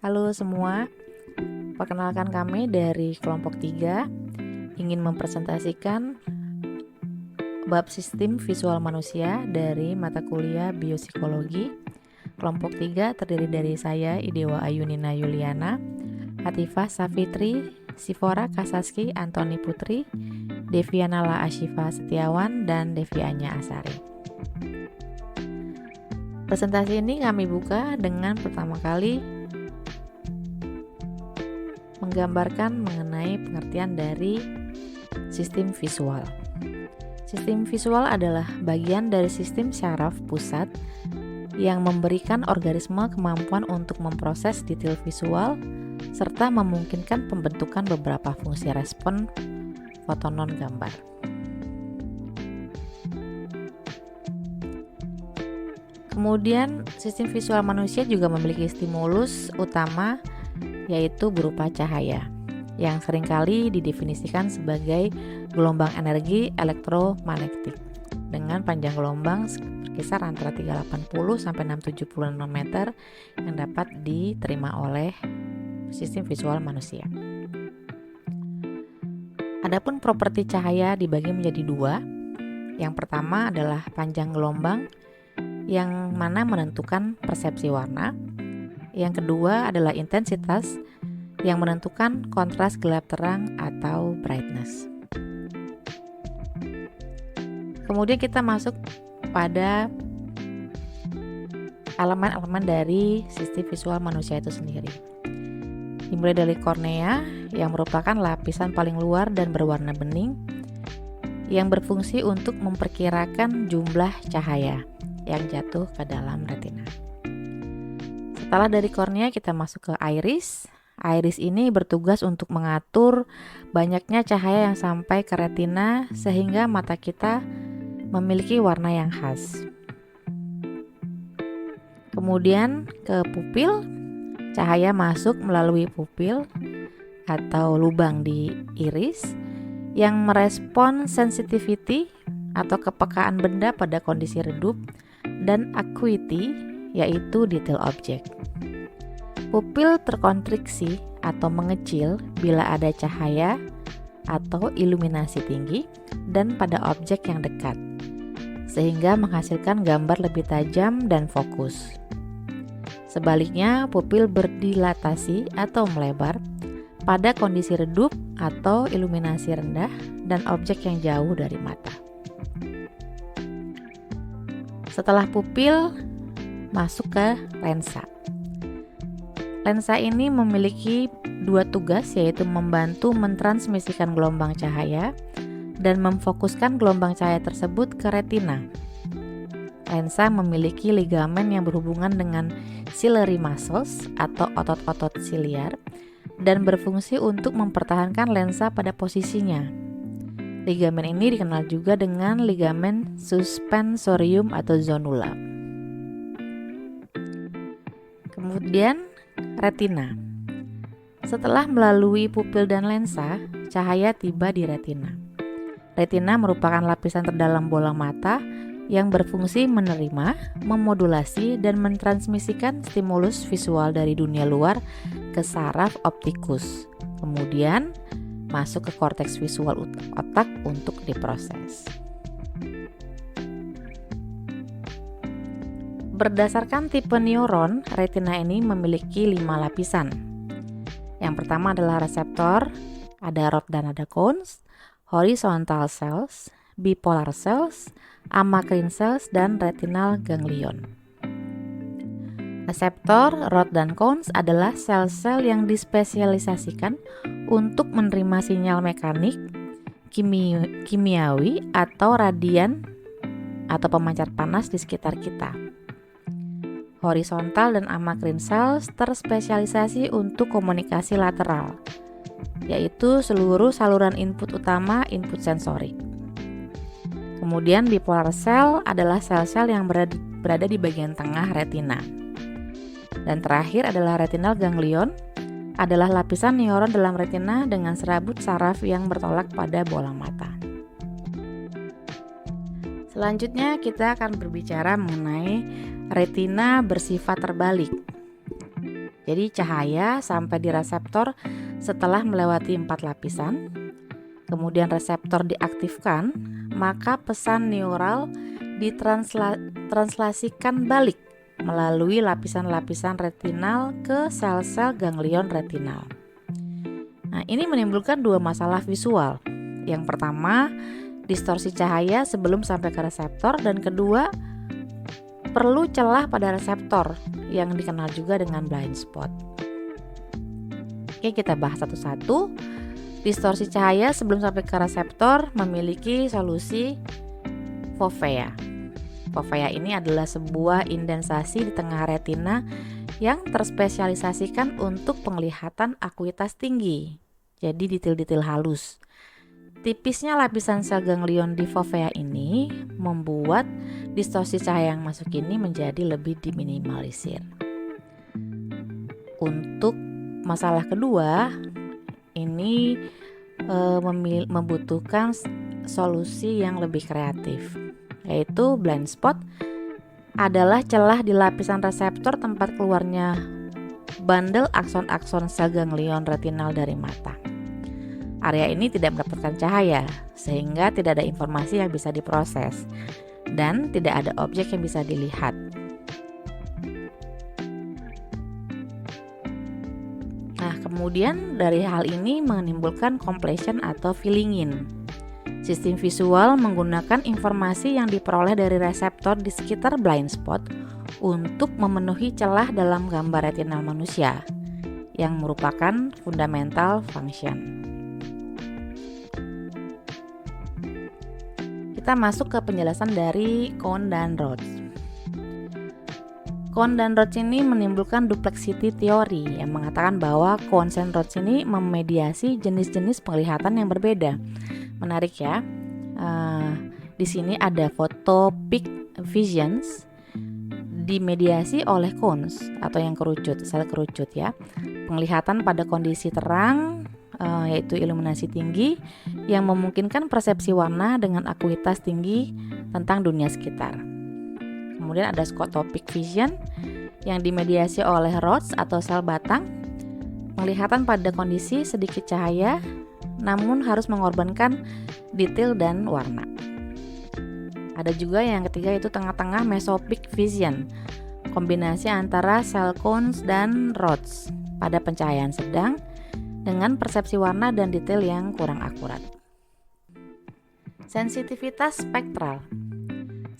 Halo semua, perkenalkan kami dari kelompok 3 ingin mempresentasikan bab sistem visual manusia dari mata kuliah biopsikologi. Kelompok 3 terdiri dari saya, Idewa Ayunina Yuliana, Hatifah Safitri, Sifora Kasaski Antoni Putri, Devianala Ashifa Setiawan, dan Devianya Asari. Presentasi ini kami buka dengan pertama kali menggambarkan mengenai pengertian dari sistem visual. Sistem visual adalah bagian dari sistem syaraf pusat yang memberikan organisme kemampuan untuk memproses detail visual serta memungkinkan pembentukan beberapa fungsi respon fotonon gambar. Kemudian, sistem visual manusia juga memiliki stimulus utama yaitu berupa cahaya yang seringkali didefinisikan sebagai gelombang energi elektromagnetik dengan panjang gelombang berkisar antara 380 sampai 670 nanometer yang dapat diterima oleh sistem visual manusia. Adapun properti cahaya dibagi menjadi dua. Yang pertama adalah panjang gelombang yang mana menentukan persepsi warna. Yang kedua adalah intensitas yang menentukan kontras gelap terang atau brightness. Kemudian kita masuk pada elemen-elemen dari sistem visual manusia itu sendiri. Dimulai dari kornea yang merupakan lapisan paling luar dan berwarna bening yang berfungsi untuk memperkirakan jumlah cahaya yang jatuh ke dalam retina. Setelah dari kornea kita masuk ke iris. Iris ini bertugas untuk mengatur banyaknya cahaya yang sampai ke retina sehingga mata kita memiliki warna yang khas. Kemudian ke pupil, cahaya masuk melalui pupil atau lubang di iris yang merespon sensitivity atau kepekaan benda pada kondisi redup dan acuity yaitu detail objek. Pupil terkontriksi atau mengecil bila ada cahaya atau iluminasi tinggi dan pada objek yang dekat, sehingga menghasilkan gambar lebih tajam dan fokus. Sebaliknya, pupil berdilatasi atau melebar pada kondisi redup atau iluminasi rendah dan objek yang jauh dari mata. Setelah pupil, masuk ke lensa. Lensa ini memiliki dua tugas, yaitu membantu mentransmisikan gelombang cahaya dan memfokuskan gelombang cahaya tersebut ke retina. Lensa memiliki ligamen yang berhubungan dengan ciliary muscles atau otot-otot siliar dan berfungsi untuk mempertahankan lensa pada posisinya. Ligamen ini dikenal juga dengan ligamen suspensorium atau zonula. Kemudian retina. Setelah melalui pupil dan lensa, cahaya tiba di retina. Retina merupakan lapisan terdalam bola mata yang berfungsi menerima, memodulasi, dan mentransmisikan stimulus visual dari dunia luar ke saraf optikus. Kemudian masuk ke korteks visual otak untuk diproses. Berdasarkan tipe neuron, retina ini memiliki 5 lapisan. Yang pertama adalah reseptor, ada rod dan ada cones, horizontal cells, bipolar cells, amacrine cells, dan retinal ganglion. Reseptor, rod, dan cones adalah sel-sel yang dispesialisasikan untuk menerima sinyal mekanik, kimiawi, atau radian atau pemancar panas di sekitar kita. Horizontal dan amacrine cells terspesialisasi untuk komunikasi lateral, yaitu seluruh saluran input utama input sensorik. Kemudian bipolar cell adalah sel-sel yang berada di bagian tengah retina. Dan terakhir adalah retinal ganglion, adalah lapisan neuron dalam retina dengan serabut saraf yang bertolak pada bola mata. Selanjutnya kita akan berbicara mengenai retina bersifat terbalik. Jadi cahaya sampai di reseptor setelah melewati 4 lapisan. Kemudian reseptor diaktifkan, maka pesan neural ditranslasikan balik melalui lapisan-lapisan retinal ke sel-sel ganglion retinal. Nah, ini menimbulkan dua masalah visual. Yang pertama, distorsi cahaya sebelum sampai ke reseptor, dan kedua, perlu celah pada reseptor yang dikenal juga dengan blind spot. Oke, kita bahas satu-satu. Distorsi cahaya sebelum sampai ke reseptor memiliki solusi fovea. Fovea ini adalah sebuah indensasi di tengah retina yang terspesialisasikan untuk penglihatan akuitas tinggi. Jadi detail-detail halus. Tipisnya lapisan sel ganglion di fovea ini membuat distorsi cahaya yang masuk ini menjadi lebih diminimalisir. Untuk masalah kedua, ini membutuhkan solusi yang lebih kreatif, yaitu blind spot adalah celah di lapisan reseptor tempat keluarnya bandel akson-akson sel ganglion retinal dari mata. Area ini tidak mendapatkan cahaya, sehingga tidak ada informasi yang bisa diproses dan tidak ada objek yang bisa dilihat. Nah, kemudian dari hal ini menimbulkan completion atau filling-in. Sistem visual menggunakan informasi yang diperoleh dari reseptor di sekitar blind spot untuk memenuhi celah dalam gambar retinal manusia, yang merupakan fundamental function. Kita masuk ke penjelasan dari Kohn dan Roth. Kohn dan Roth ini menimbulkan duplexity teori yang mengatakan bahwa Kohn dan Roth ini memediasi jenis-jenis penglihatan yang berbeda. Menarik ya. Di sini ada photopic visions dimediasi oleh cones atau yang kerucut, sel kerucut ya. Penglihatan pada kondisi terang, yaitu iluminasi tinggi yang memungkinkan persepsi warna dengan akuitas tinggi tentang dunia sekitar. Kemudian ada scotopic vision yang dimediasi oleh rods atau sel batang, penglihatan pada kondisi sedikit cahaya namun harus mengorbankan detail dan warna. Ada juga yang ketiga, yaitu tengah-tengah mesopic vision, kombinasi antara sel cones dan rods pada pencahayaan sedang dengan persepsi warna dan detail yang kurang akurat. Sensitivitas spektral.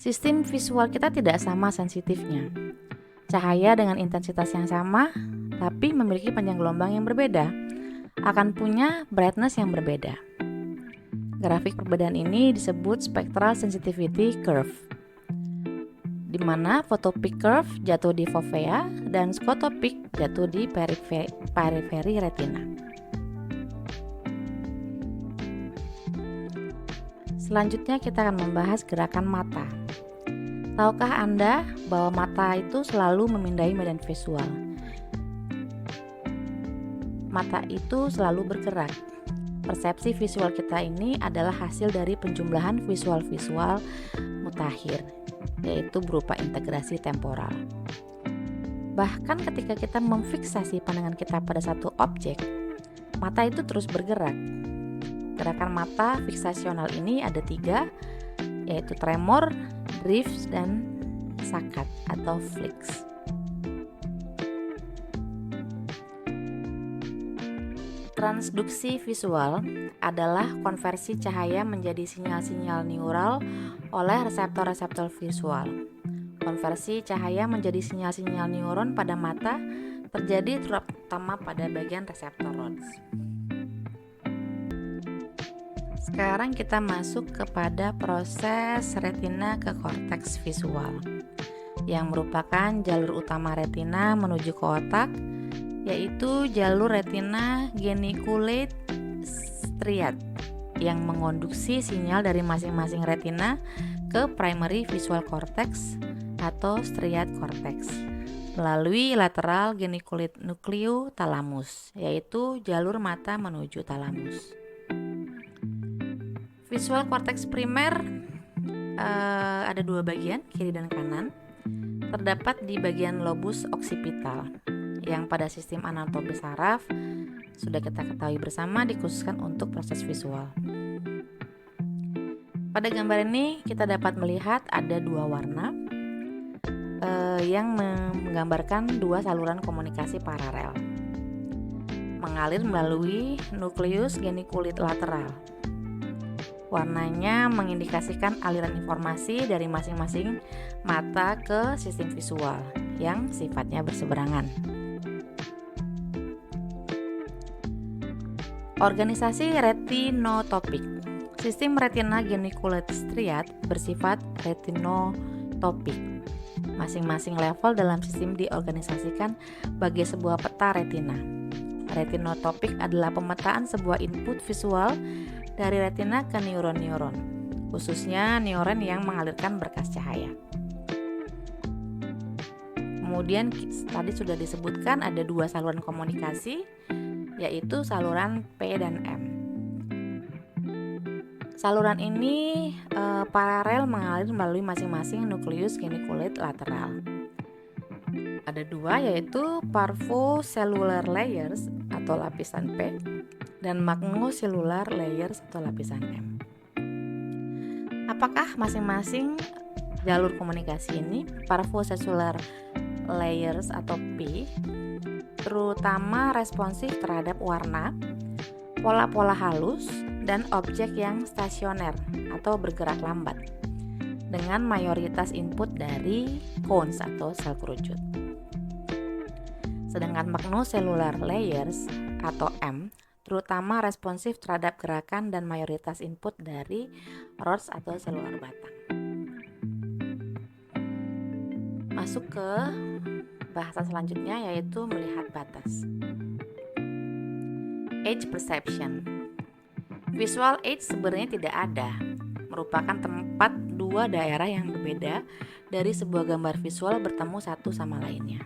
Sistem visual kita tidak sama sensitifnya. Cahaya dengan intensitas yang sama tapi memiliki panjang gelombang yang berbeda akan punya brightness yang berbeda. Grafik perbedaan ini disebut spectral sensitivity curve, di mana photopic curve jatuh di fovea dan scotopic jatuh di periferi retina. Selanjutnya kita akan membahas gerakan mata. Tahukah Anda bahwa mata itu selalu memindai medan visual? Mata itu selalu bergerak. Persepsi visual kita ini adalah hasil dari penjumlahan visual-visual mutakhir, yaitu berupa integrasi temporal. Bahkan ketika kita memfiksasi pandangan kita pada satu objek, mata itu terus bergerak. Gerakan mata fiksasional ini ada 3, yaitu tremor, drift, dan saccade atau flicks. Transduksi visual adalah konversi cahaya menjadi sinyal-sinyal neural oleh reseptor-reseptor visual. Konversi cahaya menjadi sinyal-sinyal neuron pada mata terjadi terutama pada bagian reseptor rods. Sekarang kita masuk kepada proses retina ke korteks visual, yang merupakan jalur utama retina menuju ke otak, yaitu jalur retina geniculate striate yang mengonduksi sinyal dari masing-masing retina ke primary visual cortex atau striate cortex melalui lateral geniculate nucleo thalamus, yaitu jalur mata menuju thalamus. Visual cortex primer ada 2 bagian, kiri dan kanan. Terdapat di bagian lobus occipital, yang pada sistem anatomi saraf sudah kita ketahui bersama dikhususkan untuk proses visual. Pada gambar ini kita dapat melihat ada dua warna yang menggambarkan dua saluran komunikasi paralel mengalir melalui nukleus genikulit lateral. Warnanya mengindikasikan aliran informasi dari masing-masing mata ke sistem visual yang sifatnya berseberangan. Organisasi retinotopik. Sistem retina geniculate striat bersifat retinotopik. Masing-masing level dalam sistem diorganisasikan sebagai sebuah peta retina. Retinotopik adalah pemetaan sebuah input visual dari retina ke neuron-neuron, khususnya neuron yang mengalirkan berkas cahaya. Kemudian tadi sudah disebutkan ada dua saluran komunikasi, yaitu saluran P dan M. Saluran ini paralel mengalir melalui masing-masing nukleus geniculate lateral. Ada dua, yaitu parvocellular layers atau lapisan P dan magnocellular layers atau lapisan M. Apakah masing-masing jalur komunikasi ini? Parvocellular layers atau P terutama responsif terhadap warna, pola-pola halus, dan objek yang stasioner atau bergerak lambat dengan mayoritas input dari cones atau sel kerucut. Sedangkan magnocellular layers atau M terutama responsif terhadap gerakan dan mayoritas input dari rods atau selular batang. Masuk ke bahasan selanjutnya, yaitu melihat batas. Edge perception. Visual edge sebenarnya tidak ada, merupakan tempat dua daerah yang berbeda dari sebuah gambar visual bertemu satu sama lainnya.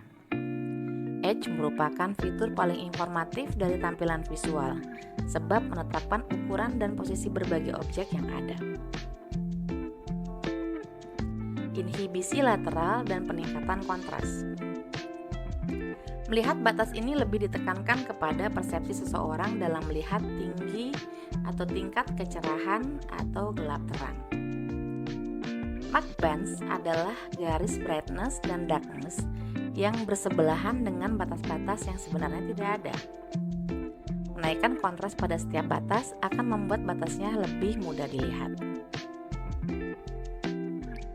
Edge merupakan fitur paling informatif dari tampilan visual, sebab menetapkan ukuran dan posisi berbagai objek yang ada. Inhibisi lateral dan peningkatan kontras. Melihat batas ini lebih ditekankan kepada persepsi seseorang dalam melihat tinggi atau tingkat kecerahan atau gelap terang. Mark bands adalah garis brightness dan darkness yang bersebelahan dengan batas-batas yang sebenarnya tidak ada. Menaikkan kontras pada setiap batas akan membuat batasnya lebih mudah dilihat.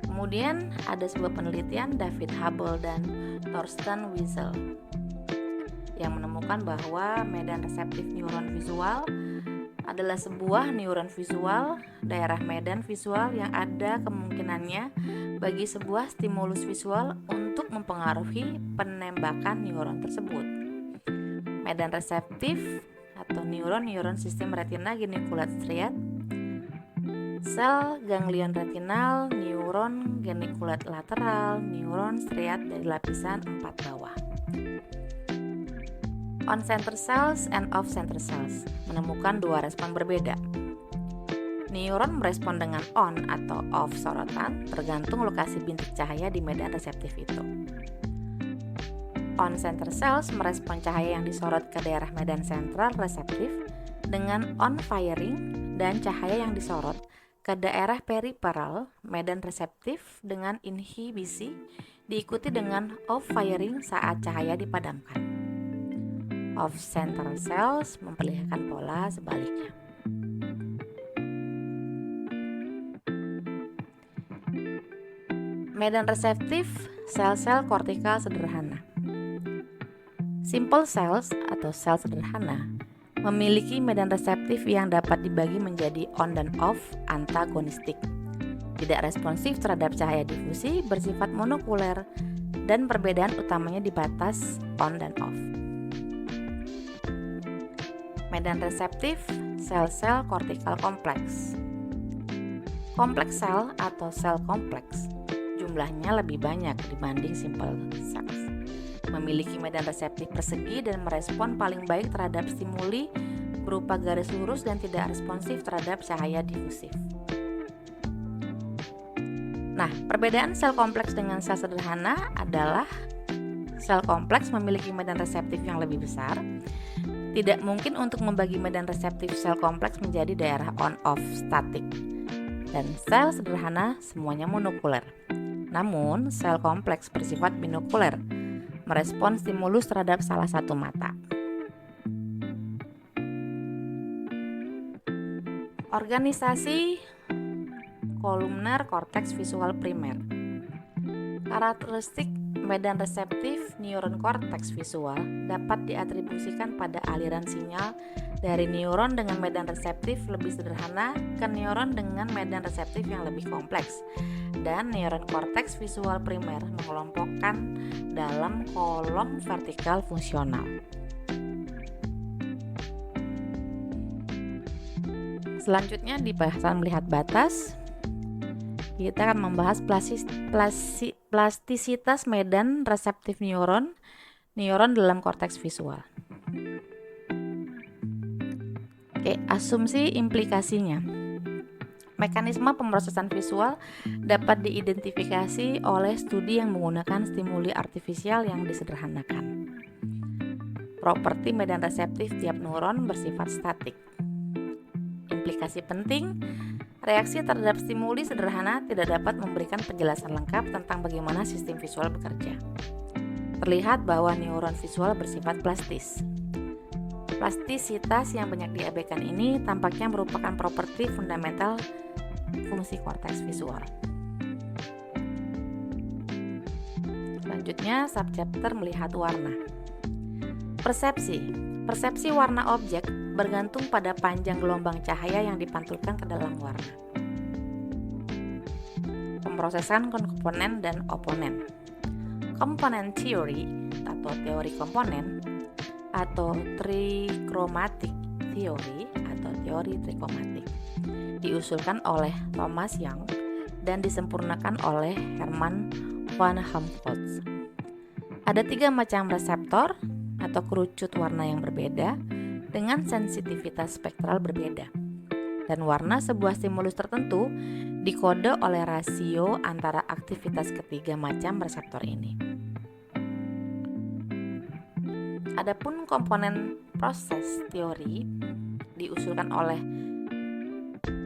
Kemudian ada sebuah penelitian David Hubble dan Thorsten Wiesel yang menemukan bahwa medan reseptif neuron visual adalah sebuah neuron visual, daerah medan visual yang ada kemungkinannya bagi sebuah stimulus visual untuk mempengaruhi penembakan neuron tersebut. Medan reseptif atau neuron sistem retina geniculate striat, sel ganglion retinal, neuron geniculate lateral, neuron striat dari lapisan 4 bawah. On-center cells and off-center cells menemukan dua respon berbeda. Neuron merespon dengan on atau off sorotan tergantung lokasi bintik cahaya di medan reseptif itu. On-center cells merespon cahaya yang disorot ke daerah medan sentral reseptif dengan on-firing dan cahaya yang disorot ke daerah periferal medan reseptif dengan inhibisi diikuti dengan off-firing saat cahaya dipadamkan. Off-center cells memperlihatkan pola sebaliknya. Medan reseptif sel-sel kortikal sederhana. Simple cells atau sel sederhana memiliki medan reseptif yang dapat dibagi menjadi on dan off antagonistik, tidak responsif terhadap cahaya difusi, bersifat monokuler, dan perbedaan utamanya di batas on dan off. Medan reseptif sel-sel kortikal kompleks. Kompleks sel atau sel kompleks jumlahnya lebih banyak dibanding simple cells. Memiliki medan reseptif persegi dan merespon paling baik terhadap stimuli berupa garis lurus dan tidak responsif terhadap cahaya difusif. Nah, perbedaan sel kompleks dengan sel sederhana adalah Sel kompleks memiliki medan reseptif yang lebih besar. Tidak mungkin untuk membagi medan reseptif sel kompleks menjadi daerah on-off statik. Dan sel sederhana semuanya monokuler. Namun, sel kompleks bersifat binokuler, merespons stimulus terhadap salah satu mata. Organisasi kolumner korteks visual primer. Karakteristik medan reseptif neuron korteks visual dapat diatribusikan pada aliran sinyal dari neuron dengan medan reseptif lebih sederhana ke neuron dengan medan reseptif yang lebih kompleks. Dan neuron korteks visual primer mengelompokkan dalam kolom vertikal fungsional. Selanjutnya di bahasan melihat batas, kita akan membahas plastisitas medan reseptif neuron dalam korteks visual. Asumsi implikasinya. Mekanisme pemrosesan visual dapat diidentifikasi oleh studi yang menggunakan stimuli artifisial yang disederhanakan. Properti medan reseptif tiap neuron bersifat statik. Implikasi penting, reaksi terhadap stimuli sederhana tidak dapat memberikan penjelasan lengkap tentang bagaimana sistem visual bekerja. Terlihat bahwa neuron visual bersifat plastis. Plastisitas yang banyak diabaikan ini tampaknya merupakan properti fundamental fungsi korteks visual. Selanjutnya, subchapter melihat warna. Persepsi warna objek bergantung pada panjang gelombang cahaya yang dipantulkan ke dalam warna. Pemrosesan komponen dan oponen. Komponen theory atau teori komponen atau trichromatic theory atau teori trichromatik diusulkan oleh Thomas Young dan disempurnakan oleh Hermann van Helmholtz. Ada 3 macam reseptor atau kerucut warna yang berbeda dengan sensitivitas spektral berbeda, dan warna sebuah stimulus tertentu dikode oleh rasio antara aktivitas ketiga macam reseptor ini. Adapun komponen proses teori diusulkan oleh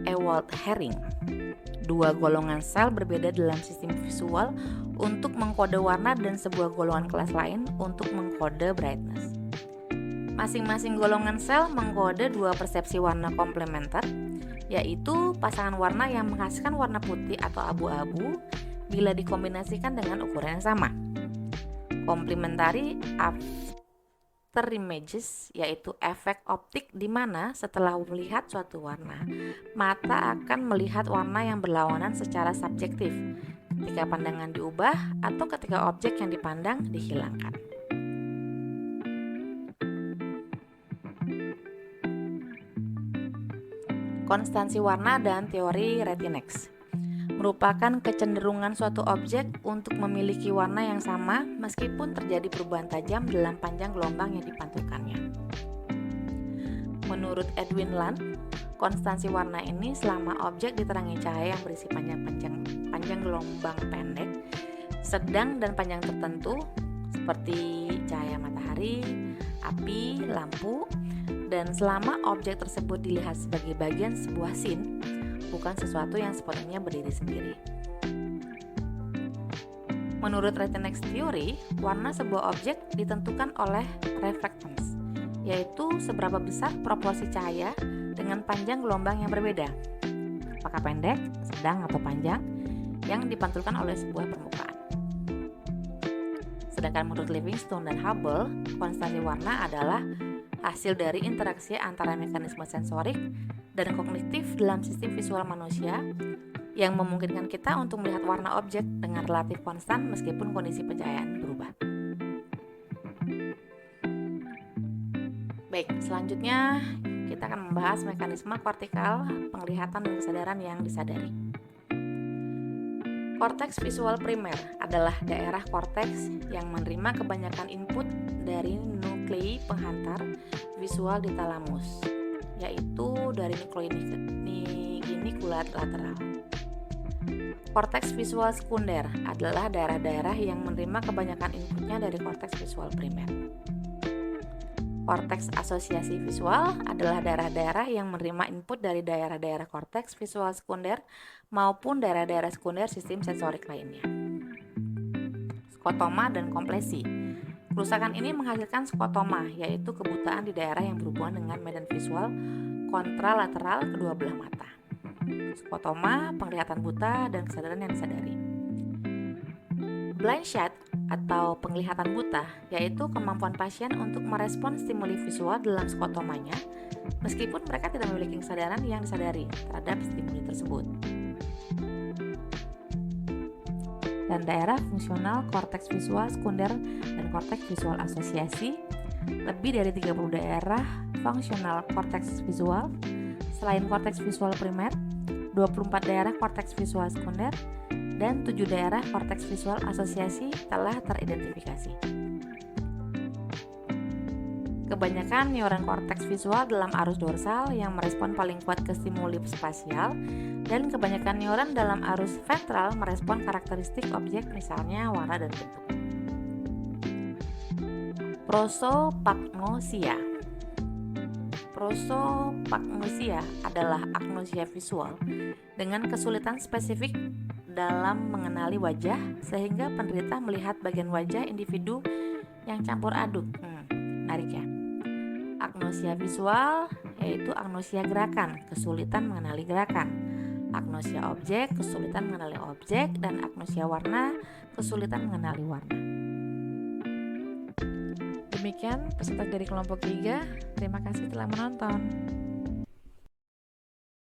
Ewald Hering. 2 golongan sel berbeda dalam sistem visual untuk mengkode warna dan sebuah golongan kelas lain untuk mengkode brightness. Masing-masing golongan sel mengkode 2 persepsi warna komplementer, yaitu pasangan warna yang menghasilkan warna putih atau abu-abu bila dikombinasikan dengan ukuran yang sama. Komplementari after images, yaitu efek optik di mana setelah melihat suatu warna, mata akan melihat warna yang berlawanan secara subjektif ketika pandangan diubah atau ketika objek yang dipandang dihilangkan. Konstansi warna dan teori Retinex merupakan kecenderungan suatu objek untuk memiliki warna yang sama meskipun terjadi perubahan tajam dalam panjang gelombang yang dipantulkannya. Menurut Edwin Land, konstansi warna ini selama objek diterangi cahaya yang berisi panjang gelombang pendek, sedang dan panjang tertentu seperti cahaya matahari, api, lampu, dan selama objek tersebut dilihat sebagai bagian sebuah scene, bukan sesuatu yang sepenuhnya berdiri sendiri. Menurut Retinex Theory, warna sebuah objek ditentukan oleh reflectance, yaitu seberapa besar proporsi cahaya dengan panjang gelombang yang berbeda, apakah pendek, sedang, atau panjang, yang dipantulkan oleh sebuah permukaan. Sedangkan menurut Livingstone dan Hubble, konstansi warna adalah hasil dari interaksi antara mekanisme sensorik dan kognitif dalam sistem visual manusia yang memungkinkan kita untuk melihat warna objek dengan relatif konstan meskipun kondisi pencahayaan berubah. Baik, selanjutnya kita akan membahas mekanisme kortikal penglihatan dan kesadaran yang disadari. Korteks visual primer adalah daerah korteks yang menerima kebanyakan input dari nuklei penghantar visual di talamus, yaitu dari nukleus lateral. Korteks visual sekunder adalah daerah-daerah yang menerima kebanyakan inputnya dari korteks visual primer. Korteks asosiasi visual adalah daerah-daerah yang menerima input dari daerah-daerah korteks visual sekunder maupun daerah-daerah sekunder sistem sensorik lainnya. Skotoma dan komplesi. Kerusakan ini menghasilkan skotoma, yaitu kebutaan di daerah yang berhubungan dengan medan visual kontralateral kedua belah mata. Skotoma, penglihatan buta, dan kesadaran yang disadari. Blind sight atau penglihatan buta, yaitu kemampuan pasien untuk merespon stimuli visual dalam skotomanya meskipun mereka tidak memiliki kesadaran yang disadari terhadap stimuli tersebut. Dan daerah fungsional korteks visual sekunder dan korteks visual asosiasi, lebih dari 30 daerah fungsional korteks visual selain korteks visual primer, 24 daerah korteks visual sekunder, dan 7 daerah korteks visual asosiasi telah teridentifikasi. Kebanyakan neuron korteks visual dalam arus dorsal yang merespon paling kuat ke stimuli spasial, dan kebanyakan neuron dalam arus ventral merespon karakteristik objek, misalnya warna dan bentuk. Prosopagnosia. Prosopagnosia adalah agnosia visual dengan kesulitan spesifik dalam mengenali wajah sehingga penderita melihat bagian wajah individu yang campur aduk. Menarik ya. Agnosia visual yaitu agnosia gerakan, kesulitan mengenali gerakan. Agnosia objek, kesulitan mengenali objek, dan agnosia warna, kesulitan mengenali warna. Demikian peserta dari kelompok 3. Terima kasih telah menonton.